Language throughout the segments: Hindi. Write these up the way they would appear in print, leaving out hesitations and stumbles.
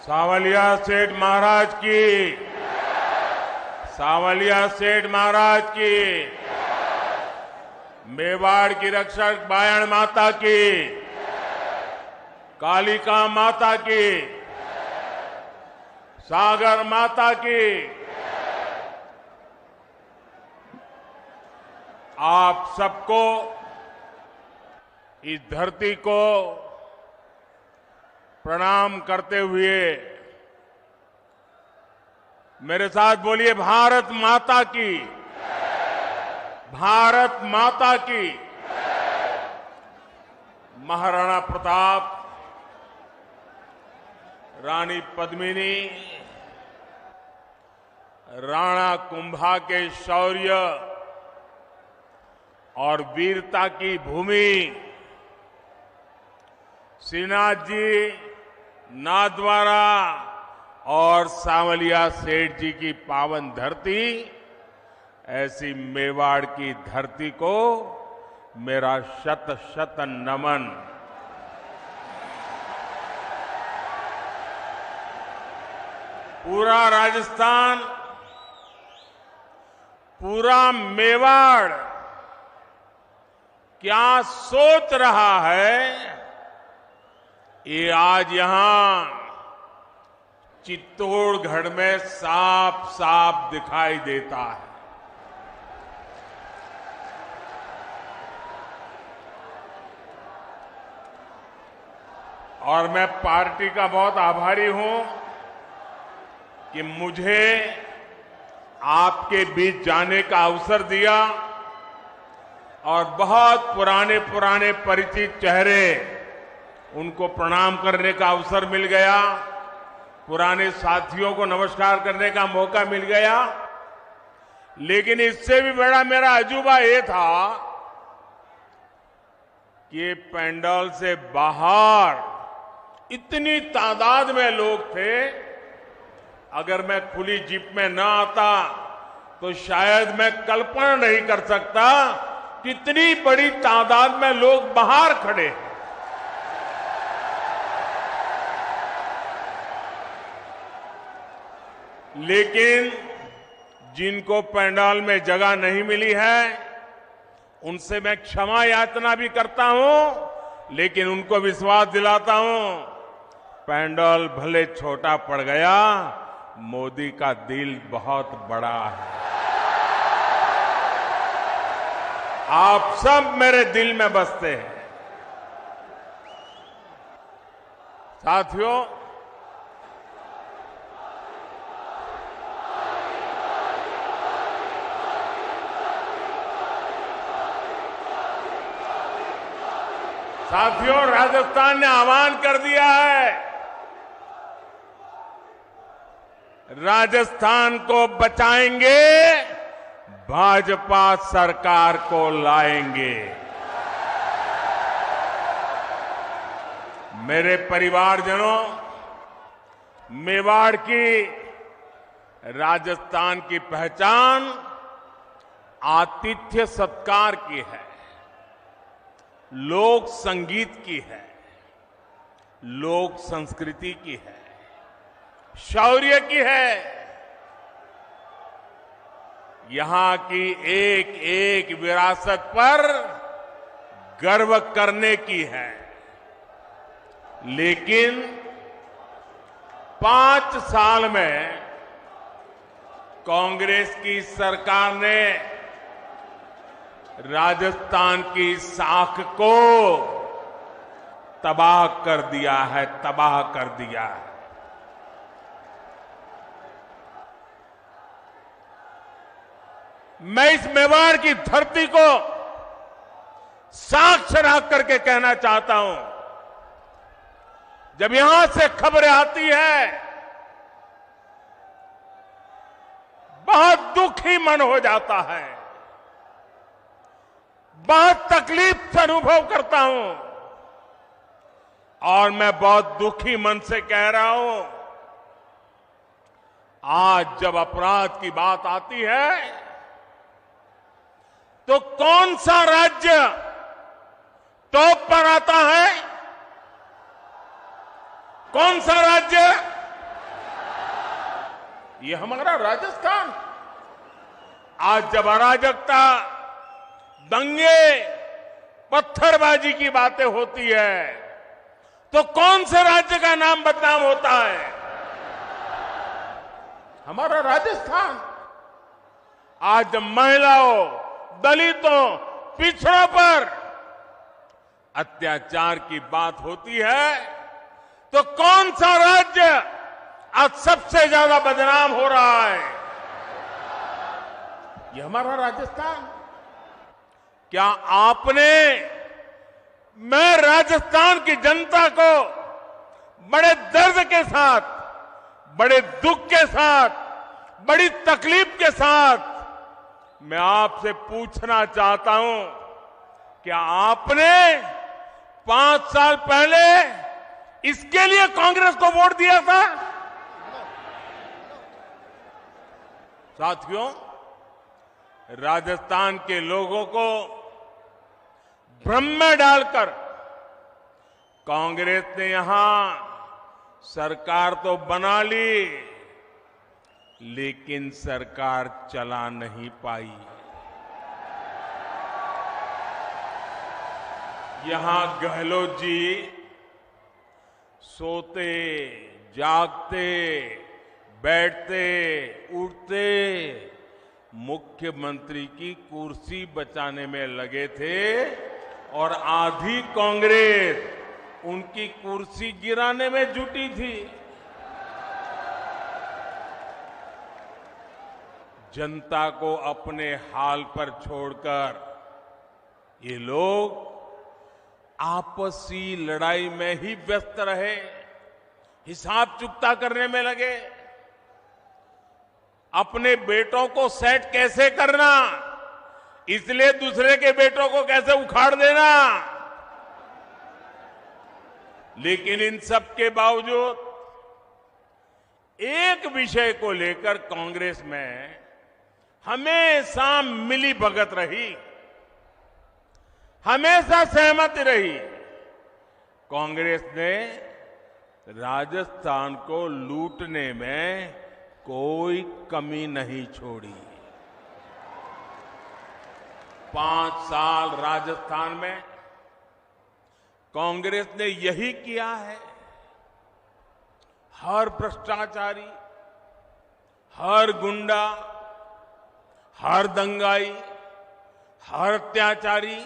सावलिया सेठ महाराज की, सावलिया सेठ महाराज की, मेवाड़ की रक्षक बायण माता की, कालिका माता की, सागर माता की। आप सबको, इस धरती को प्रणाम करते हुए मेरे साथ बोलिए, भारत माता की, भारत माता की। महाराणा प्रताप, रानी पद्मिनी, राणा कुंभा के शौर्य और वीरता की भूमि, श्रीनाथ जी, नाथद्वारा और सावलिया सेठ जी की पावन धरती, ऐसी मेवाड़ की धरती को मेरा शत शत नमन। पूरा राजस्थान, पूरा मेवाड़ क्या सोच रहा है, ये आज यहां चित्तौड़गढ़ में साफ साफ दिखाई देता है। और मैं पार्टी का बहुत आभारी हूं कि मुझे आपके बीच जाने का अवसर दिया और बहुत पुराने पुराने परिचित चेहरे, उनको प्रणाम करने का अवसर मिल गया, पुराने साथियों को नमस्कार करने का मौका मिल गया। लेकिन इससे भी बड़ा मेरा अजूबा ये था कि पंडाल से बाहर इतनी तादाद में लोग थे। अगर मैं खुली जीप में न आता तो शायद मैं कल्पना नहीं कर सकता कितनी बड़ी तादाद में लोग बाहर खड़े हैं। लेकिन जिनको पंडाल में जगह नहीं मिली है, उनसे मैं क्षमा याचना भी करता हूं, लेकिन उनको विश्वास दिलाता हूं, पंडाल भले छोटा पड़ गया, मोदी का दिल बहुत बड़ा है। आप सब मेरे दिल में बसते हैं। साथियों, राजस्थान ने आह्वान कर दिया है, राजस्थान को बचाएंगे, भाजपा सरकार को लाएंगे। मेरे परिवारजनों, मेवाड़ की, राजस्थान की पहचान आतिथ्य सत्कार की है, लोक संगीत की है, लोक संस्कृति की है, शौर्य की है। यहां की एक एक विरासत पर गर्व करने की है। लेकिन 5 साल में कांग्रेस की सरकार ने राजस्थान की साख को तबाह कर दिया है, तबाह कर दिया है। मैं इस मेवाड़ की धरती को साक्ष्य रख करके कहना चाहता हूं, जब यहां से खबरें आती है, बहुत दुखी मन हो जाता है, बहुत तकलीफ से अनुभव करता हूं। और मैं बहुत दुखी मन से कह रहा हूं, आज जब अपराध की बात आती है तो कौन सा राज्य टॉप पर आता है? कौन सा राज्य ये हमारा राजस्थान। आज जब अराजकता, दंगे, पत्थरबाजी की बातें होती है तो कौन से राज्य का नाम बदनाम होता है? हमारा राजस्थान। आज जब महिलाओं, दलितों, पिछड़ों पर अत्याचार की बात होती है तो कौन सा राज्य आज सबसे ज्यादा बदनाम हो रहा है? ये हमारा राजस्थान। क्या आपने, मैं राजस्थान की जनता को बड़े दर्द के साथ, बड़े दुख के साथ, बड़ी तकलीफ के साथ मैं आपसे पूछना चाहता हूं, क्या आपने 5 साल पहले इसके लिए कांग्रेस को वोट दिया था? साथियों, राजस्थान के लोगों को भ्रम में डालकर कांग्रेस ने यहां सरकार तो बना ली, लेकिन सरकार चला नहीं पाई। यहां गहलोत जी सोते, जागते, बैठते, उठते मुख्यमंत्री की कुर्सी बचाने में लगे थे और आधी कांग्रेस उनकी कुर्सी गिराने में जुटी थी। जनता को अपने हाल पर छोड़कर ये लोग आपसी लड़ाई में ही व्यस्त रहे, हिसाब चुकता करने में लगे। अपने बेटों को सेट कैसे करना, इसलिए दूसरे के बेटों को कैसे उखाड़ देना। लेकिन इन सब के बावजूद एक विषय को लेकर कांग्रेस में हमेशा मिली भगत रही, हमेशा सहमति रही। कांग्रेस ने राजस्थान को लूटने में कोई कमी नहीं छोड़ी। 5 साल राजस्थान में कांग्रेस ने यही किया है। हर भ्रष्टाचारी, हर गुंडा, हर दंगाई, हर अत्याचारी,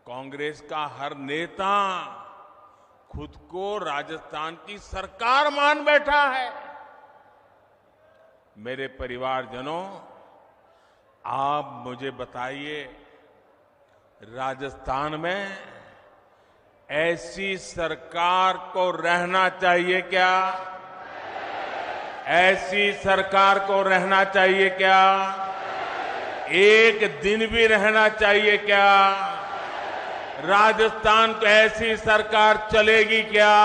कांग्रेस का हर नेता खुद को राजस्थान की सरकार मान बैठा है। मेरे परिवारजनों, आप मुझे बताइए, राजस्थान में ऐसी सरकार को रहना चाहिए क्या? ऐसी सरकार को रहना चाहिए क्या? एक दिन भी रहना चाहिए क्या? राजस्थान को ऐसी सरकार चलेगी क्या?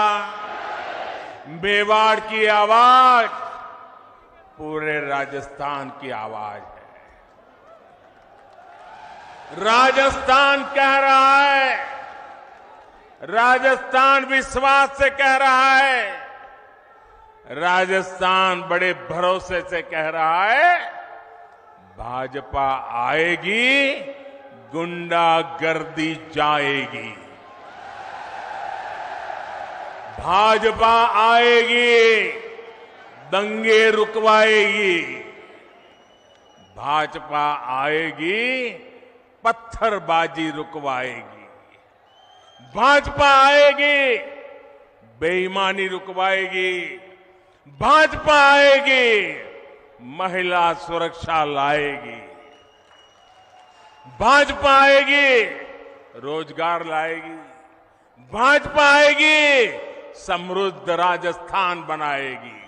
मेवाड़ की आवाज पूरे राजस्थान की आवाज है। राजस्थान कह रहा है, राजस्थान विश्वास से कह रहा है, राजस्थान बड़े भरोसे से कह रहा है, भाजपा आएगी, गुंडागर्दी जाएगी। भाजपा आएगी, दंगे रुकवाएगी। भाजपा आएगी, पत्थरबाजी रुकवाएगी। भाजपा आएगी, बेईमानी रुकवाएगी। भाजपा आएगी, महिला सुरक्षा लाएगी। भाजपा आएगी, रोजगार लाएगी। भाजपा आएगी, समृद्ध राजस्थान बनाएगी।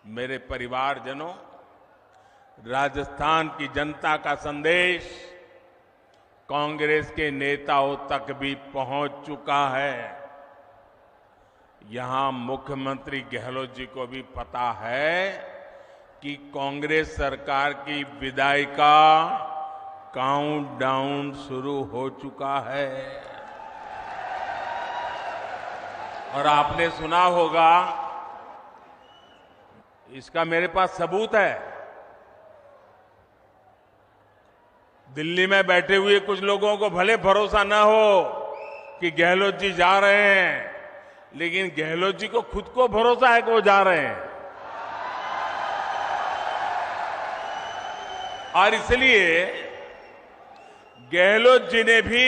मेरे परिवारजनों, राजस्थान की जनता का संदेश कांग्रेस के नेताओं तक भी पहुंच चुका है। यहां मुख्यमंत्री गहलोत जी को भी पता है कि कांग्रेस सरकार की विदाई का काउंटडाउन शुरू हो चुका है। और आपने सुना होगा, इसका मेरे पास सबूत है। दिल्ली में बैठे हुए कुछ लोगों को भले भरोसा ना हो कि गहलोत जी जा रहे हैं, लेकिन गहलोत जी को खुद को भरोसा है कि वो जा रहे हैं। और इसलिए गहलोत जी ने भी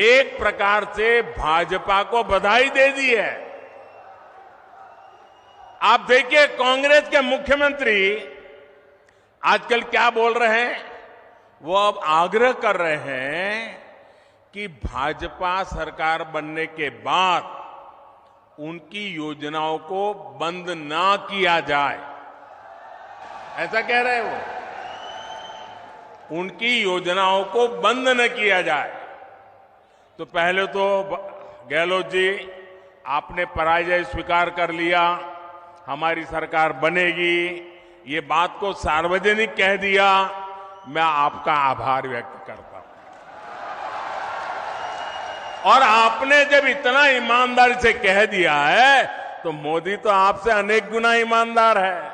एक प्रकार से भाजपा को बधाई दे दी है। आप देखिए कांग्रेस के मुख्यमंत्री आजकल क्या बोल रहे हैं। वो अब आग्रह कर रहे हैं कि भाजपा सरकार बनने के बाद उनकी योजनाओं को बंद ना किया जाए, ऐसा कह रहे हैं वो। उनकी योजनाओं को बंद न किया जाए। तो पहले तो गहलोत जी आपने पराजय स्वीकार कर लिया, हमारी सरकार बनेगी, ये बात को सार्वजनिक कह दिया। मैं आपका आभार व्यक्त करता हूं। और आपने जब इतना ईमानदारी से कह दिया है तो मोदी तो आपसे अनेक गुना ईमानदार है।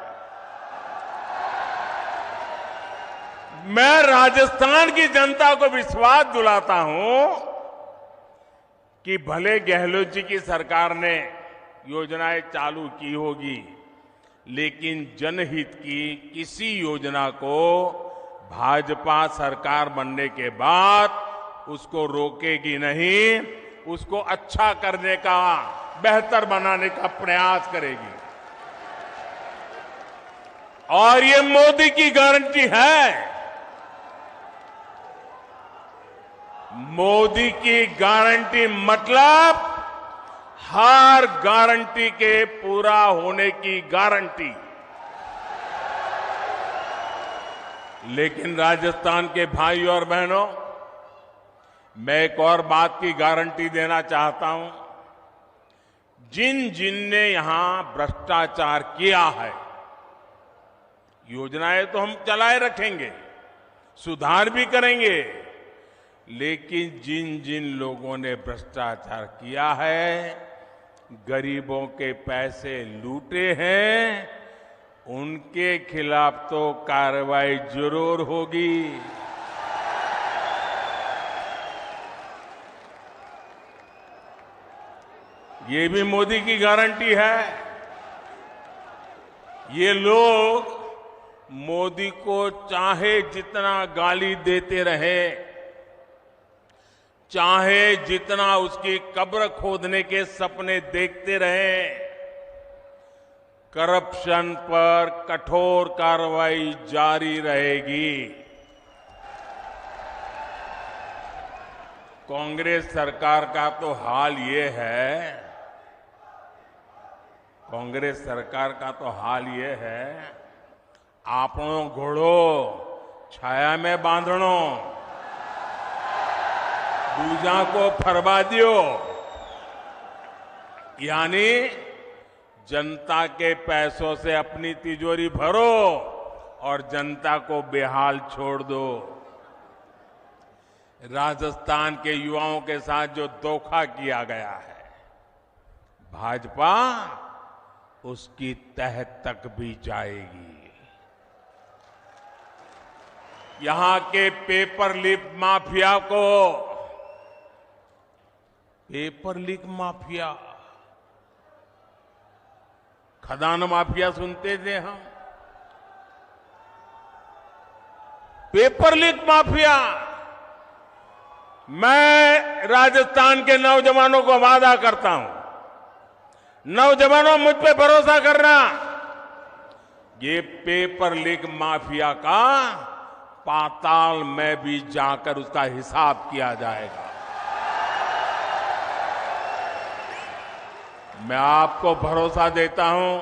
मैं राजस्थान की जनता को विश्वास दिलाता हूं कि भले गहलोत जी की सरकार ने योजनाएं चालू की होगी, लेकिन जनहित की किसी योजना को भाजपा सरकार बनने के बाद उसको रोकेगी नहीं, उसको अच्छा करने का, बेहतर बनाने का प्रयास करेगी। और ये मोदी की गारंटी है। मोदी की गारंटी मतलब हर गारंटी के पूरा होने की गारंटी। लेकिन राजस्थान के भाई और बहनों, मैं एक और बात की गारंटी देना चाहता हूं। जिन जिन ने यहां भ्रष्टाचार किया है, योजनाएं तो हम चलाए रखेंगे, सुधार भी करेंगे, लेकिन जिन जिन लोगों ने भ्रष्टाचार किया है, गरीबों के पैसे लूटे हैं, उनके खिलाफ तो कार्रवाई जरूर होगी। ये भी मोदी की गारंटी है। ये लोग मोदी को चाहे जितना गाली देते रहे, चाहे जितना उसकी कब्र खोदने के सपने देखते रहे, करप्शन पर कठोर कार्रवाई जारी रहेगी। कांग्रेस सरकार का तो हाल ये है, कांग्रेस सरकार का तो हाल ये है, आपनो घोड़ो छाया में बांधणो, दूजा को फरवा दियो। यानी जनता के पैसों से अपनी तिजोरी भरो और जनता को बेहाल छोड़ दो। राजस्थान के युवाओं के साथ जो धोखा किया गया है, भाजपा उसकी तह तक भी जाएगी। यहां के पेपर लीक माफिया को, पेपर लीक माफिया, खदान माफिया सुनते थे हम, पेपर लीक माफिया। मैं राजस्थान के नौजवानों को वादा करता हूं, नौजवानों मुझ पे भरोसा करना, ये पेपर लीक माफिया का पाताल में भी जाकर उसका हिसाब किया जाएगा। मैं आपको भरोसा देता हूं,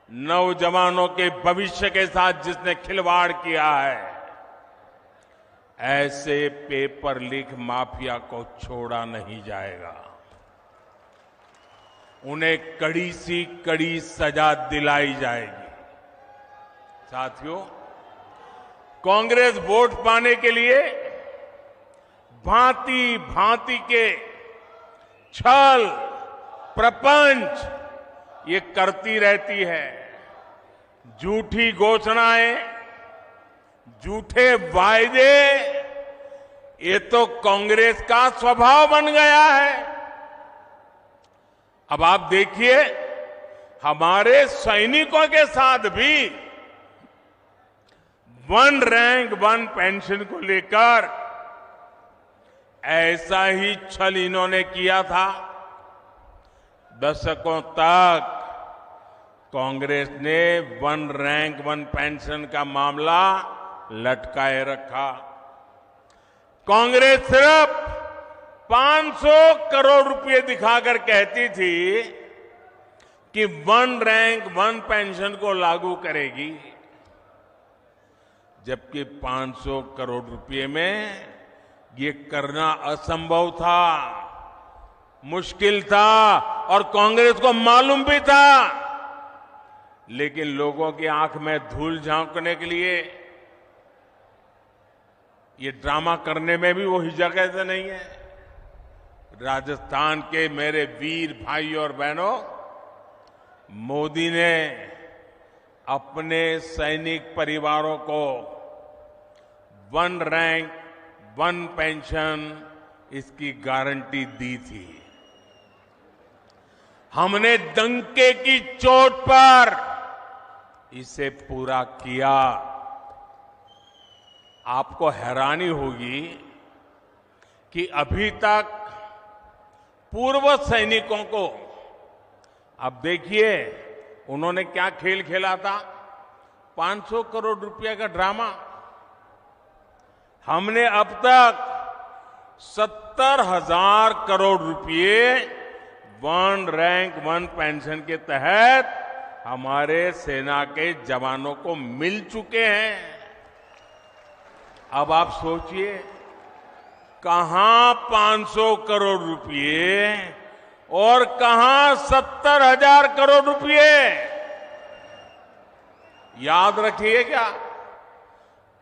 नौजवानों के भविष्य के साथ जिसने खिलवाड़ किया है, ऐसे पेपर लीक माफिया को छोड़ा नहीं जाएगा। उन्हें कड़ी सी कड़ी सजा दिलाई जाएगी। साथियों, कांग्रेस वोट पाने के लिए भांति भांति के छल, प्रपंच ये करती रहती है। झूठी घोषणाएं, झूठे वायदे, ये तो कांग्रेस का स्वभाव बन गया है। अब आप देखिए, हमारे सैनिकों के साथ भी वन रैंक वन पेंशन को लेकर ऐसा ही छल इन्होंने किया था। दशकों तक कांग्रेस ने वन रैंक वन पेंशन का मामला लटकाए रखा। कांग्रेस सिर्फ 500 करोड़ रुपए दिखाकर कहती थी कि वन रैंक वन पेंशन को लागू करेगी, जबकि 500 करोड़ रुपए में ये करना असंभव था, मुश्किल था और कांग्रेस को मालूम भी था। लेकिन लोगों की आंख में धूल झांकने के लिए ये ड्रामा करने में भी वो हिचक नहीं है। राजस्थान के मेरे वीर भाई और बहनों, मोदी ने अपने सैनिक परिवारों को वन रैंक वन पेंशन इसकी गारंटी दी थी। हमने डंके की चोट पर इसे पूरा किया। आपको हैरानी होगी कि अभी तक पूर्व सैनिकों को, अब देखिए उन्होंने क्या खेल खेला था, 500 करोड़ रुपए का ड्रामा। हमने अब तक 70,000 करोड़ रुपए वन रैंक वन पेंशन के तहत हमारे सेना के जवानों को मिल चुके हैं। अब आप सोचिए, कहां 500 करोड़ रुपए और कहां 70,000 करोड़ रुपए। याद रखिए, क्या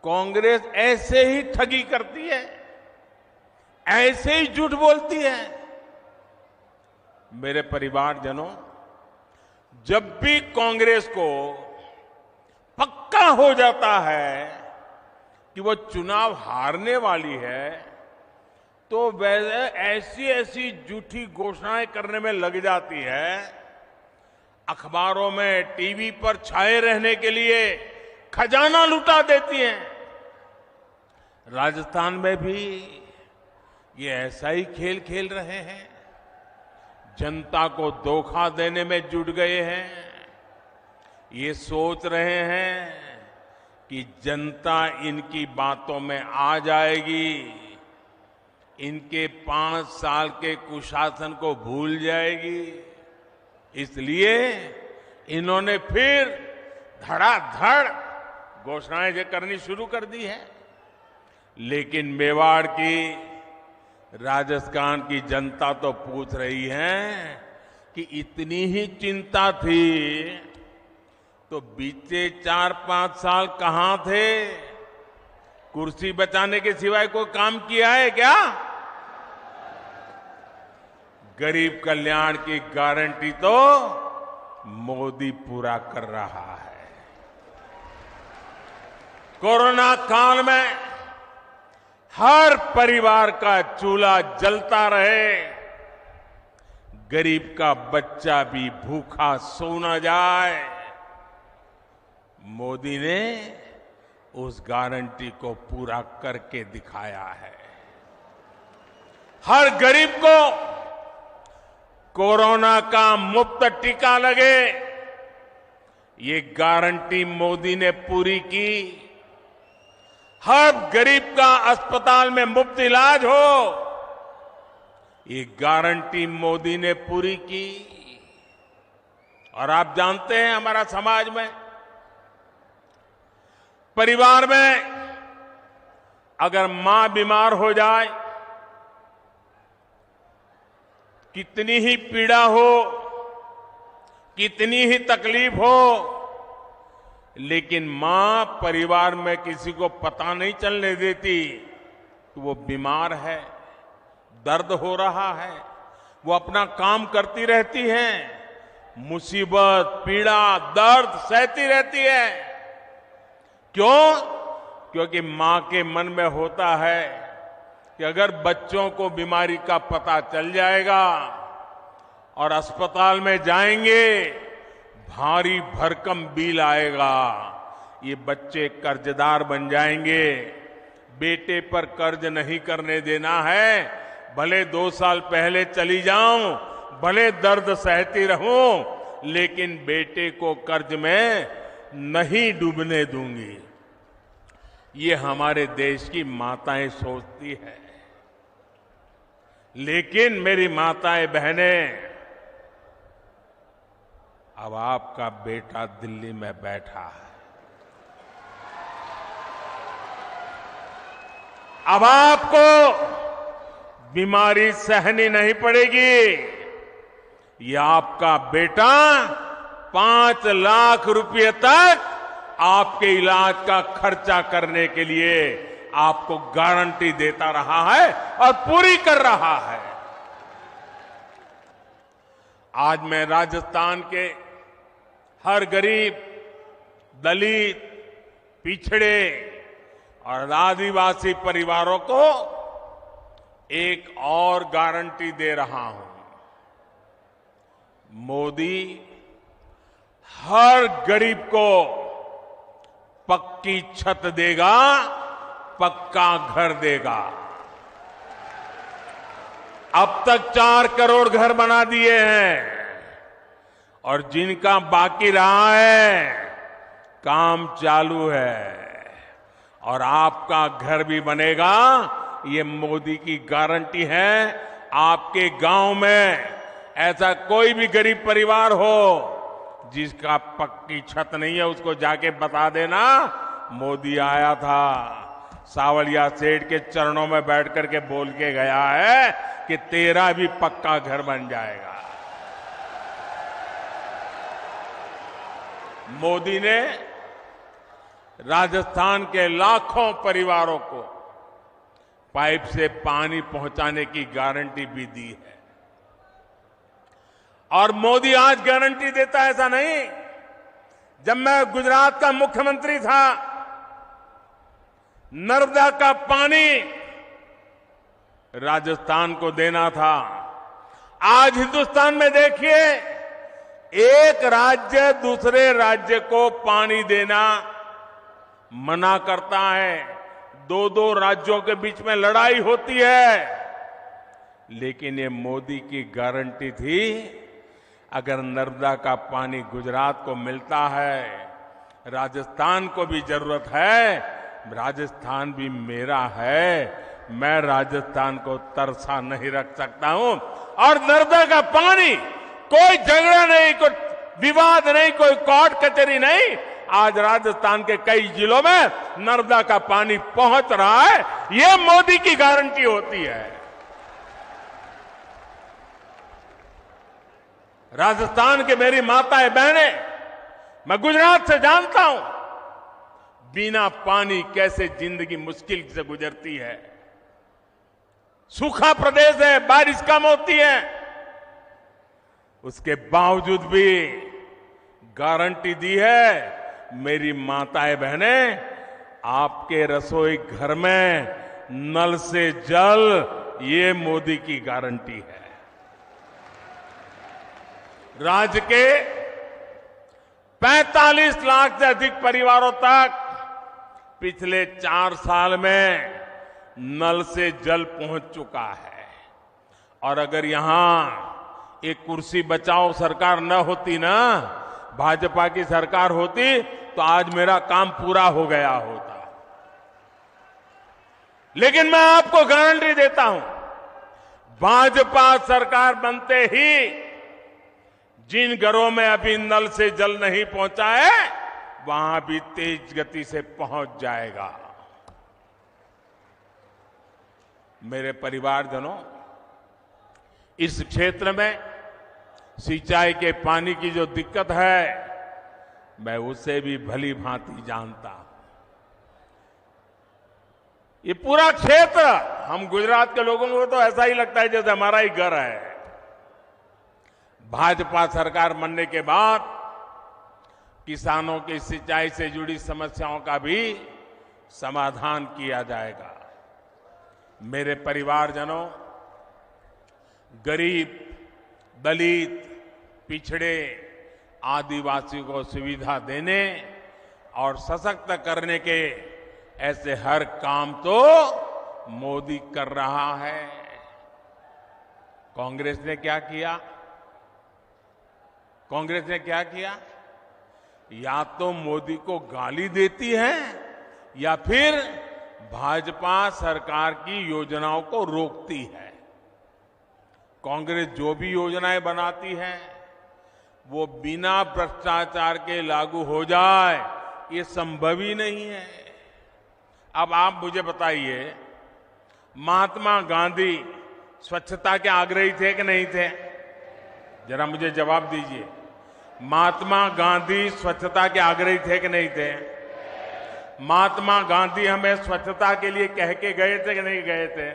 कांग्रेस ऐसे ही ठगी करती है, ऐसे ही झूठ बोलती है। मेरे परिवारजनों, जब भी कांग्रेस को पक्का हो जाता है कि वो चुनाव हारने वाली है, तो वैसे ऐसी ऐसी झूठी घोषणाएं करने में लग जाती है। अखबारों में, टीवी पर छाए रहने के लिए खजाना लुटा देती हैं। राजस्थान में भी ये ऐसा ही खेल खेल रहे हैं, जनता को धोखा देने में जुट गए हैं। ये सोच रहे हैं कि जनता इनकी बातों में आ जाएगी, इनके 5 साल के कुशासन को भूल जाएगी। इसलिए इन्होंने फिर धड़ाधड़ घोषणाएं करनी शुरू कर दी है। लेकिन मेवाड़ की, राजस्थान की जनता तो पूछ रही है कि इतनी ही चिंता थी तो बीते 4-5 साल कहां थे? कुर्सी बचाने के सिवाय कोई काम किया है क्या? गरीब कल्याण की गारंटी तो मोदी पूरा कर रहा है। कोरोना काल में हर परिवार का चूल्हा जलता रहे, गरीब का बच्चा भी भूखा सो न जाए, मोदी ने उस गारंटी को पूरा करके दिखाया है। हर गरीब को कोरोना का मुफ्त टीका लगे, ये गारंटी मोदी ने पूरी की। हर गरीब का अस्पताल में मुफ्त इलाज हो, ये गारंटी मोदी ने पूरी की। और आप जानते हैं, हमारा समाज में, परिवार में अगर मां बीमार हो जाए, कितनी ही पीड़ा हो, कितनी ही तकलीफ हो, लेकिन मां परिवार में किसी को पता नहीं चलने देती कि वो बीमार है, दर्द हो रहा है। वो अपना काम करती रहती हैं, मुसीबत, पीड़ा, दर्द सहती रहती है। क्यों? क्योंकि मां के मन में होता है कि अगर बच्चों को बीमारी का पता चल जाएगा और अस्पताल में जाएंगे, भारी भरकम बिल आएगा, ये बच्चे कर्जदार बन जाएंगे। बेटे पर कर्ज नहीं करने देना है। भले 2 साल पहले चली जाऊं, भले दर्द सहती रहूं, लेकिन बेटे को कर्ज में नहीं डूबने दूंगी। ये हमारे देश की माताएं सोचती है। लेकिन मेरी माताएं बहनें, अब आपका बेटा दिल्ली में बैठा है। अब आपको बीमारी सहनी नहीं पड़ेगी। ये आपका बेटा 5 लाख रुपए तक आपके इलाज का खर्चा करने के लिए आपको गारंटी देता रहा है और पूरी कर रहा है। आज मैं राजस्थान के हर गरीब, दलित, पिछड़े और आदिवासी परिवारों को एक और गारंटी दे रहा हूं। मोदी हर गरीब को पक्की छत देगा, पक्का घर देगा। अब तक 4 करोड़ घर बना दिए हैं और जिनका बाकी रहा है, काम चालू है। और आपका घर भी बनेगा, ये मोदी की गारंटी है। आपके गांव में ऐसा कोई भी गरीब परिवार हो जिसका पक्की छत नहीं है, उसको जाके बता देना मोदी आया था, सावलिया सेठ के चरणों में बैठ करके बोल के गया है कि तेरा भी पक्का घर बन जाएगा। मोदी ने राजस्थान के लाखों परिवारों को पाइप से पानी पहुंचाने की गारंटी भी दी है। और मोदी आज गारंटी देता है, ऐसा नहीं। जब मैं गुजरात का मुख्यमंत्री था, नर्मदा का पानी राजस्थान को देना था। आज हिंदुस्तान में देखिए, एक राज्य दूसरे राज्य को पानी देना मना करता है। 2-2 राज्यों के बीच में लड़ाई होती है। लेकिन ये मोदी की गारंटी थी, अगर नर्मदा का पानी गुजरात को मिलता है, राजस्थान को भी जरूरत है, राजस्थान भी मेरा है, मैं राजस्थान को तरसा नहीं रख सकता हूं। और नर्मदा का पानी, कोई झगड़ा नहीं, कोई विवाद नहीं, कोई कोर्ट कचहरी नहीं, आज राजस्थान के कई जिलों में नर्मदा का पानी पहुंच रहा है। ये मोदी की गारंटी होती है। राजस्थान के मेरी माताएं बहनें, मैं गुजरात से जानता हूं बिना पानी कैसे जिंदगी मुश्किल से गुजरती है। सूखा प्रदेश है, बारिश कम होती है, उसके बावजूद भी गारंटी दी है। मेरी माताएं बहनें, आपके रसोई घर में नल से जल, ये मोदी की गारंटी है। राज्य के 45 लाख से अधिक परिवारों तक पिछले 4 साल में नल से जल पहुंच चुका है। और अगर यहां एक कुर्सी बचाओ सरकार न होती ना, भाजपा की सरकार होती, तो आज मेरा काम पूरा हो गया होता। लेकिन मैं आपको गारंटी देता हूं, भाजपा सरकार बनते ही जिन घरों में अभी नल से जल नहीं पहुंचा है, वहां भी तेज गति से पहुंच जाएगा। मेरे परिवारजनों, इस क्षेत्र में सिंचाई के पानी की जो दिक्कत है, मैं उसे भी भली भांति जानता हूं। ये पूरा क्षेत्र, हम गुजरात के लोगों को तो ऐसा ही लगता है जैसे हमारा ही घर है। भाजपा सरकार बनने के बाद किसानों की सिंचाई से जुड़ी समस्याओं का भी समाधान किया जाएगा। मेरे परिवारजनों, गरीब, दलित, पिछड़े, आदिवासी को सुविधा देने और सशक्त करने के ऐसे हर काम तो मोदी कर रहा है। कांग्रेस ने क्या किया? कांग्रेस ने क्या किया? या तो मोदी को गाली देती है या फिर भाजपा सरकार की योजनाओं को रोकती है। कांग्रेस जो भी योजनाएं बनाती है वो बिना भ्रष्टाचार के लागू हो जाए, ये संभव ही नहीं है। अब आप मुझे बताइए, महात्मा गांधी स्वच्छता के आग्रही थे कि नहीं थे? जरा मुझे जवाब दीजिए। महात्मा गांधी स्वच्छता के आग्रही थे कि नहीं थे? महात्मा गांधी हमें स्वच्छता के लिए कह के गए थे कि नहीं गए थे?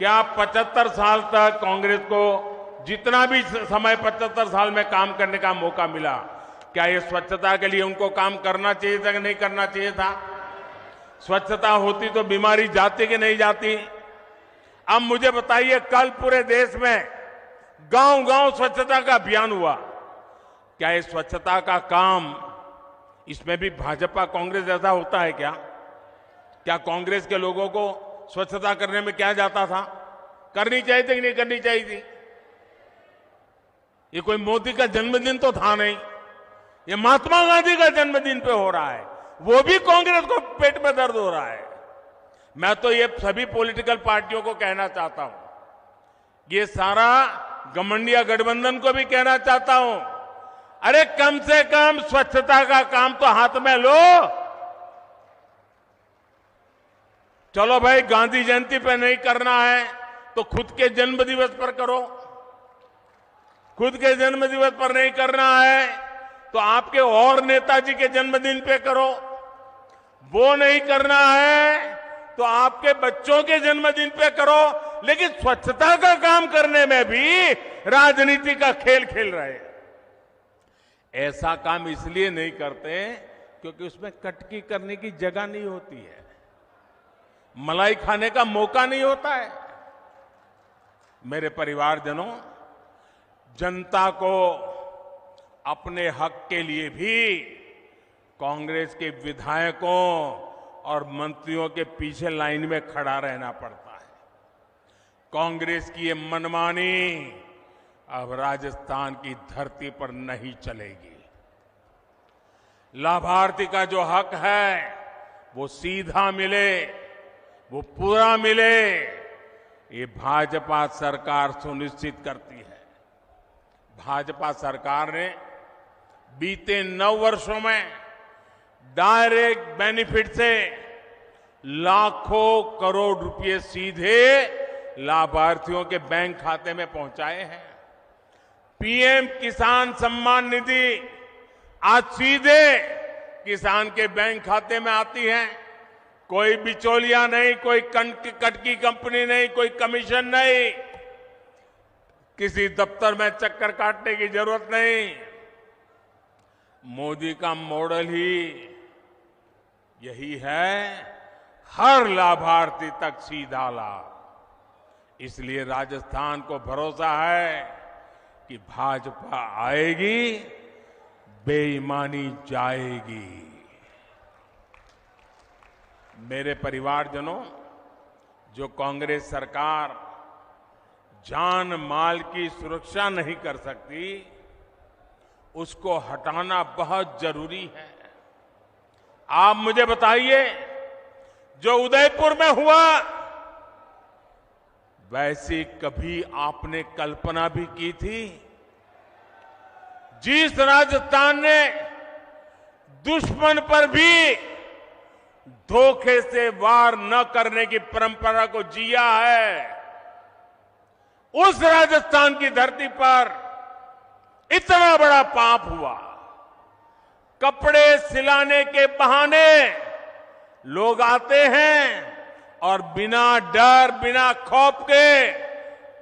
क्या 75 साल तक कांग्रेस को जितना भी समय 75 साल में काम करने का मौका मिला, क्या ये स्वच्छता के लिए उनको काम करना चाहिए था कि नहीं करना चाहिए था? स्वच्छता होती तो बीमारी जाती कि नहीं जाती? अब मुझे बताइए, कल पूरे देश में गांव-गांव स्वच्छता का अभियान हुआ। क्या ये स्वच्छता का काम, इसमें भी भाजपा कांग्रेस जैसा होता है क्या? क्या कांग्रेस के लोगों को स्वच्छता करने में क्या जाता था? करनी चाहिए थी कि नहीं करनी चाहिए थी? ये कोई मोदी का जन्मदिन तो था नहीं, ये महात्मा गांधी का जन्मदिन पे हो रहा है, वो भी कांग्रेस को पेट में दर्द हो रहा है। मैं तो ये सभी पॉलिटिकल पार्टियों को कहना चाहता हूं, ये सारा घमंडिया गठबंधन को भी कहना चाहता हूं, अरे कम से कम स्वच्छता का काम तो हाथ में लो। चलो भाई, गांधी जयंती पे नहीं करना है तो खुद के जन्म दिवस पर करो। खुद के जन्म दिवस पर नहीं करना है तो आपके और नेताजी के जन्मदिन पे करो। वो नहीं करना है तो आपके बच्चों के जन्मदिन पे करो। लेकिन स्वच्छता का काम करने में भी राजनीति का खेल खेल रहे हैं। ऐसा काम इसलिए नहीं करते क्योंकि उसमें कटकी करने की जगह नहीं होती है, मलाई खाने का मौका नहीं होता है। मेरे परिवारजनों, जनता को अपने हक के लिए भी कांग्रेस के विधायकों और मंत्रियों के पीछे लाइन में खड़ा रहना पड़ता है। कांग्रेस की ये मनमानी अब राजस्थान की धरती पर नहीं चलेगी। लाभार्थी का जो हक है वो सीधा मिले, वो पूरा मिले, ये भाजपा सरकार सुनिश्चित करती है। भाजपा सरकार ने बीते 9 वर्षों में डायरेक्ट बेनिफिट से लाखों करोड़ रुपए सीधे लाभार्थियों के बैंक खाते में पहुंचाए हैं। पीएम किसान सम्मान निधि आज सीधे किसान के बैंक खाते में आती है। कोई बिचौलिया नहीं, कोई कटकी कंपनी नहीं, कोई कमीशन नहीं, किसी दफ्तर में चक्कर काटने की जरूरत नहीं। मोदी का मॉडल ही यही है, हर लाभार्थी तक सीधा लाभ। इसलिए राजस्थान को भरोसा है कि भाजपा आएगी, बेईमानी जाएगी। मेरे परिवारजनों, जो कांग्रेस सरकार जान माल की सुरक्षा नहीं कर सकती, उसको हटाना बहुत जरूरी है। आप मुझे बताइए, जो उदयपुर में हुआ, वैसी कभी आपने कल्पना भी की थी? जिस राजस्थान ने दुश्मन पर भी धोखे से वार न करने की परंपरा को जिया है, उस राजस्थान की धरती पर इतना बड़ा पाप हुआ। कपड़े सिलाने के बहाने लोग आते हैं और बिना डर, बिना खौफ के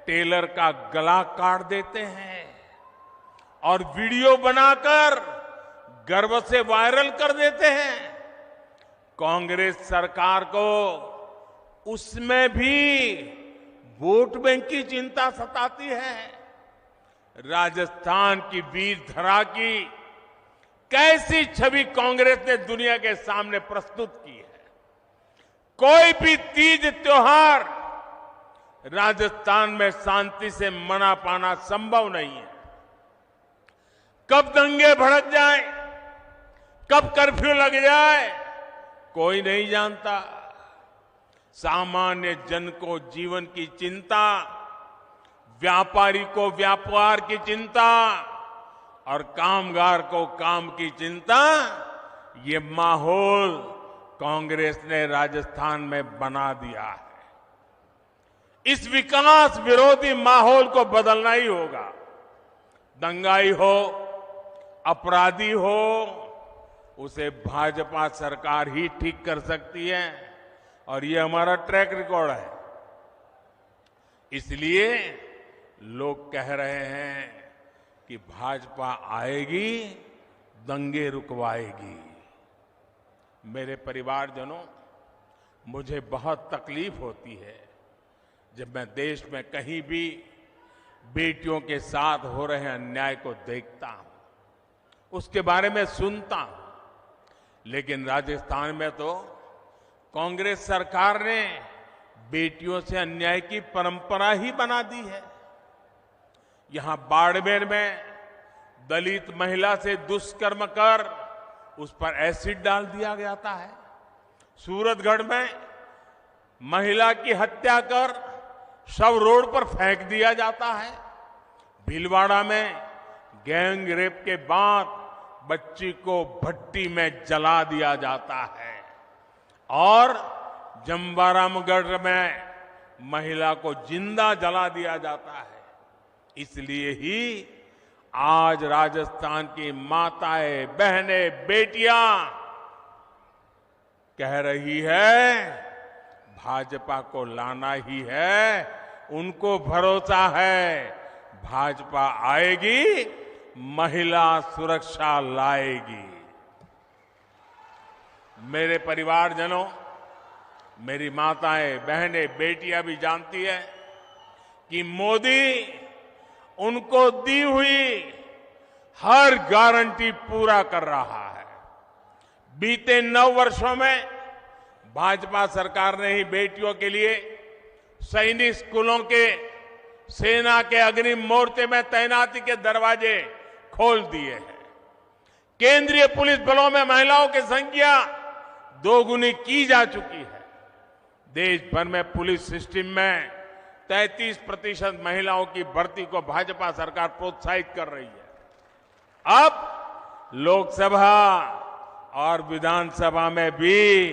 टेलर का गला काट देते हैं। और वीडियो बनाकर गर्व से वायरल कर देते हैं। कांग्रेस सरकार को उसमें भी वोट बैंक की चिंता सताती है। राजस्थान की वीर धरा की कैसी छवि कांग्रेस ने दुनिया के सामने प्रस्तुत की है। कोई भी तीज त्योहार राजस्थान में शांति से मना पाना संभव नहीं है। कब दंगे भड़क जाए, कब कर्फ्यू लग जाए, कोई नहीं जानता। सामान्य जन को जीवन की चिंता, व्यापारी को व्यापार की चिंता और कामगार को काम की चिंता, ये माहौल कांग्रेस ने राजस्थान में बना दिया है। इस विकास विरोधी माहौल को बदलना ही होगा। दंगाई हो, अपराधी हो, उसे भाजपा सरकार ही ठीक कर सकती है और ये हमारा ट्रैक रिकॉर्ड है। इसलिए लोग कह रहे हैं कि भाजपा आएगी, दंगे रुकवाएगी। मेरे परिवारजनों, मुझे बहुत तकलीफ होती है जब मैं देश में कहीं भी बेटियों के साथ हो रहे अन्याय को देखता हूं, उसके बारे में सुनता हूं। लेकिन राजस्थान में तो कांग्रेस सरकार ने बेटियों से अन्याय की परंपरा ही बना दी है। यहां बाड़मेर में दलित महिला से दुष्कर्म कर उस पर एसिड डाल दिया जाता है। सूरतगढ़ में महिला की हत्या कर शव रोड पर फेंक दिया जाता है। भीलवाड़ा में गैंग रेप के बाद बच्ची को भट्टी में जला दिया जाता है और जम्बारामगढ़ में महिला को जिंदा जला दिया जाता है। इसलिए ही आज राजस्थान की माताएं, बहनें, बेटियां कह रही है भाजपा को लाना ही है। उनको भरोसा है भाजपा आएगी, महिला सुरक्षा लाएगी। मेरे परिवारजनों, मेरी माताएं, बहनें, बेटियां भी जानती है कि मोदी उनको दी हुई हर गारंटी पूरा कर रहा है। बीते 9 वर्षों में भाजपा सरकार ने ही बेटियों के लिए सैनिक स्कूलों के, सेना के अग्रिम मोर्चे में तैनाती के दरवाजे खोल दिए हैं। केंद्रीय पुलिस बलों में महिलाओं की संख्या 2 गुनी की जा चुकी है। देश भर में पुलिस सिस्टम में 33% महिलाओं की भर्ती को भाजपा सरकार प्रोत्साहित कर रही है। अब लोकसभा और विधानसभा में भी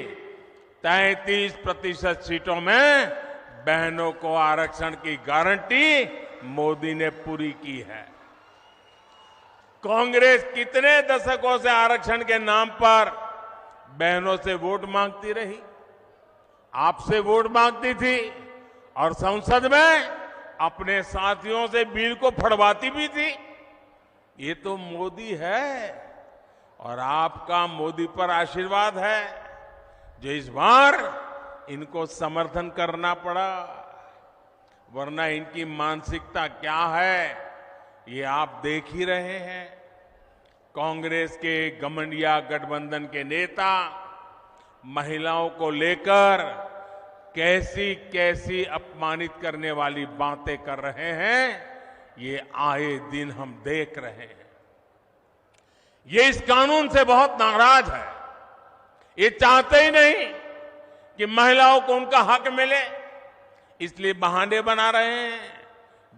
33% सीटों में बहनों को आरक्षण की गारंटी मोदी ने पूरी की है। कांग्रेस कितने दशकों से आरक्षण के नाम पर बहनों से वोट मांगती रही, आपसे वोट मांगती थी और संसद में अपने साथियों से बिल को फड़वाती भी थी। ये तो मोदी है और आपका मोदी पर आशीर्वाद है जो इस बार इनको समर्थन करना पड़ा, वरना इनकी मानसिकता क्या है ये आप देख ही रहे हैं। कांग्रेस के घमंडिया गठबंधन के नेता महिलाओं को लेकर कैसी कैसी अपमानित करने वाली बातें कर रहे हैं, ये आए दिन हम देख रहे हैं। ये इस कानून से बहुत नाराज है। ये चाहते ही नहीं कि महिलाओं को उनका हक मिले, इसलिए बहाने बना रहे हैं,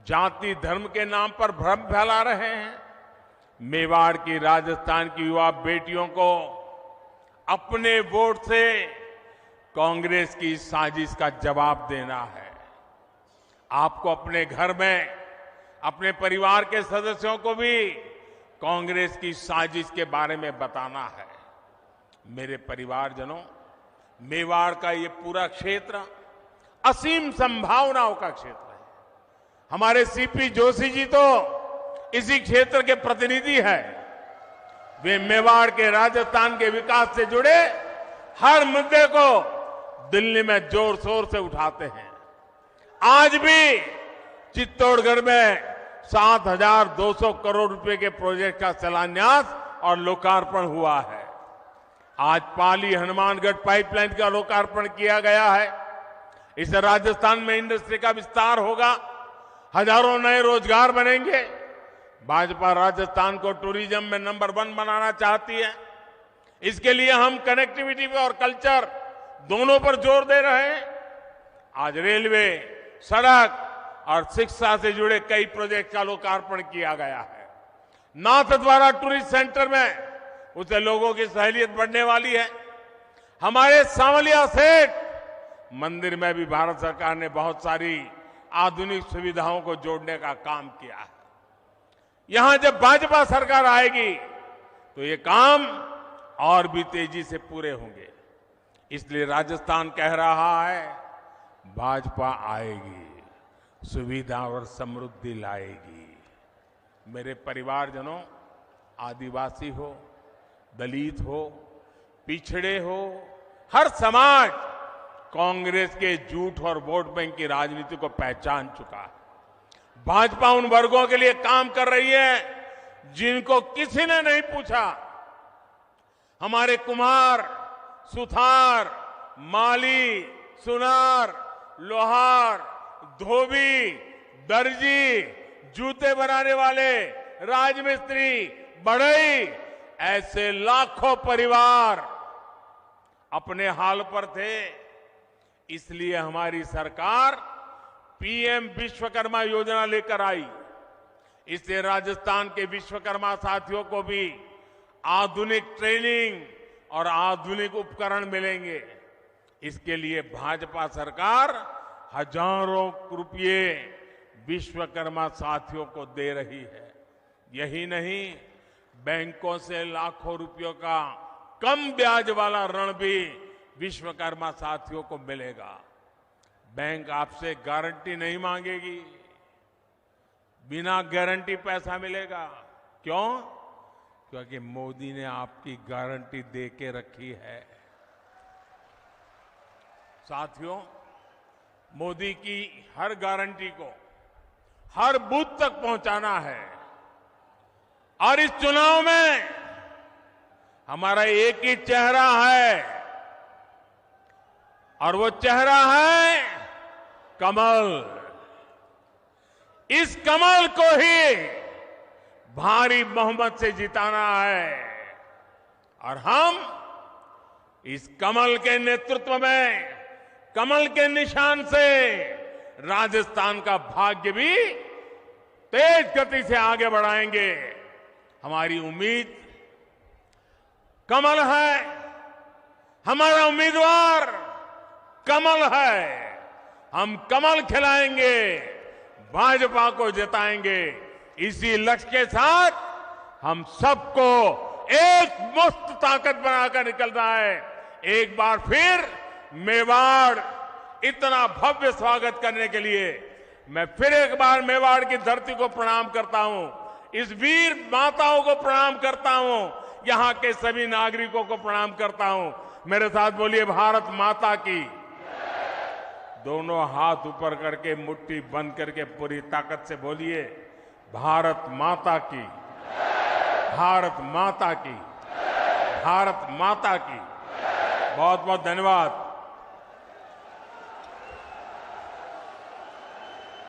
जाति धर्म के नाम पर भ्रम फैला रहे हैं। मेवाड़ की, राजस्थान की युवा बेटियों को अपने वोट से कांग्रेस की साजिश का जवाब देना है। आपको अपने घर में अपने परिवार के सदस्यों को भी कांग्रेस की साजिश के बारे में बताना है। मेरे परिवारजनों, मेवाड़ का ये पूरा क्षेत्र असीम संभावनाओं का क्षेत्र है। हमारे सीपी जोशी जी तो इसी क्षेत्र के प्रतिनिधि हैं, वे मेवाड़ के, राजस्थान के विकास से जुड़े हर मुद्दे को दिल्ली में जोर शोर से उठाते हैं। आज भी चित्तौड़गढ़ में 7,200 करोड़ रुपए के प्रोजेक्ट का शिलान्यास और लोकार्पण हुआ है। आज पाली हनुमानगढ़ पाइपलाइन का लोकार्पण किया गया है। इससे राजस्थान में इंडस्ट्री का विस्तार होगा, हजारों नए रोजगार बनेंगे। भाजपा राजस्थान को टूरिज्म में नंबर 1 बनाना चाहती है। इसके लिए हम कनेक्टिविटी और कल्चर दोनों पर जोर दे रहे हैं। आज रेलवे, सड़क और शिक्षा से जुड़े कई प्रोजेक्ट का लोकार्पण किया गया है। नाथद्वारा टूरिस्ट सेंटर में उससे लोगों की सहूलियत बढ़ने वाली है। हमारे सांवलिया सेठ मंदिर में भी भारत सरकार ने बहुत सारी आधुनिक सुविधाओं को जोड़ने का काम किया है। यहां जब भाजपा सरकार आएगी तो ये काम और भी तेजी से पूरे होंगे। इसलिए राजस्थान कह रहा है, भाजपा आएगी, सुविधा और समृद्धि लाएगी। मेरे परिवारजनों, आदिवासी हो, दलित हो, पिछड़े हो, हर समाज कांग्रेस के झूठ और वोट बैंक की राजनीति को पहचान चुका है। भाजपा उन वर्गों के लिए काम कर रही है जिनको किसी ने नहीं पूछा। हमारे कुम्हार, सुथार, माली, सुनार, लोहार, धोबी, दर्जी, जूते बनाने वाले, राजमिस्त्री, बढ़ई, ऐसे लाखों परिवार अपने हाल पर थे। इसलिए हमारी सरकार पीएम विश्वकर्मा योजना लेकर आई। इससे राजस्थान के विश्वकर्मा साथियों को भी आधुनिक ट्रेनिंग और आधुनिक उपकरण मिलेंगे। इसके लिए भाजपा सरकार हजारों रुपये विश्वकर्मा साथियों को दे रही है। यही नहीं, बैंकों से लाखों रुपयों का कम ब्याज वाला ऋण भी विश्वकर्मा साथियों को मिलेगा। बैंक आपसे गारंटी नहीं मांगेगी, बिना गारंटी पैसा मिलेगा। क्यों? क्योंकि मोदी ने आपकी गारंटी दे के रखी है। साथियों, मोदी की हर गारंटी को हर बूथ तक पहुंचाना है। और इस चुनाव में हमारा एक ही चेहरा है, और वो चेहरा है कमल। इस कमल को ही भारी बहुमत से जिताना है। और हम इस कमल के नेतृत्व में, कमल के निशान से राजस्थान का भाग्य भी तेज गति से आगे बढ़ाएंगे। हमारी उम्मीद कमल है, हमारा उम्मीदवार कमल है। हम कमल खिलाएंगे, भाजपा को जिताएंगे। इसी लक्ष्य के साथ हम सबको एक मुक्त ताकत बनाकर निकलना है। एक बार फिर मेवाड़ इतना भव्य स्वागत करने के लिए मैं फिर एक बार मेवाड़ की धरती को प्रणाम करता हूं, इस वीर माताओं को प्रणाम करता हूं, यहां के सभी नागरिकों को प्रणाम करता हूं। मेरे साथ बोलिए, भारत माता की। दोनों हाथ ऊपर करके मुट्ठी बंद करके पूरी ताकत से बोलिए, भारत माता की, भारत माता की, भारत माता की। बहुत बहुत धन्यवाद।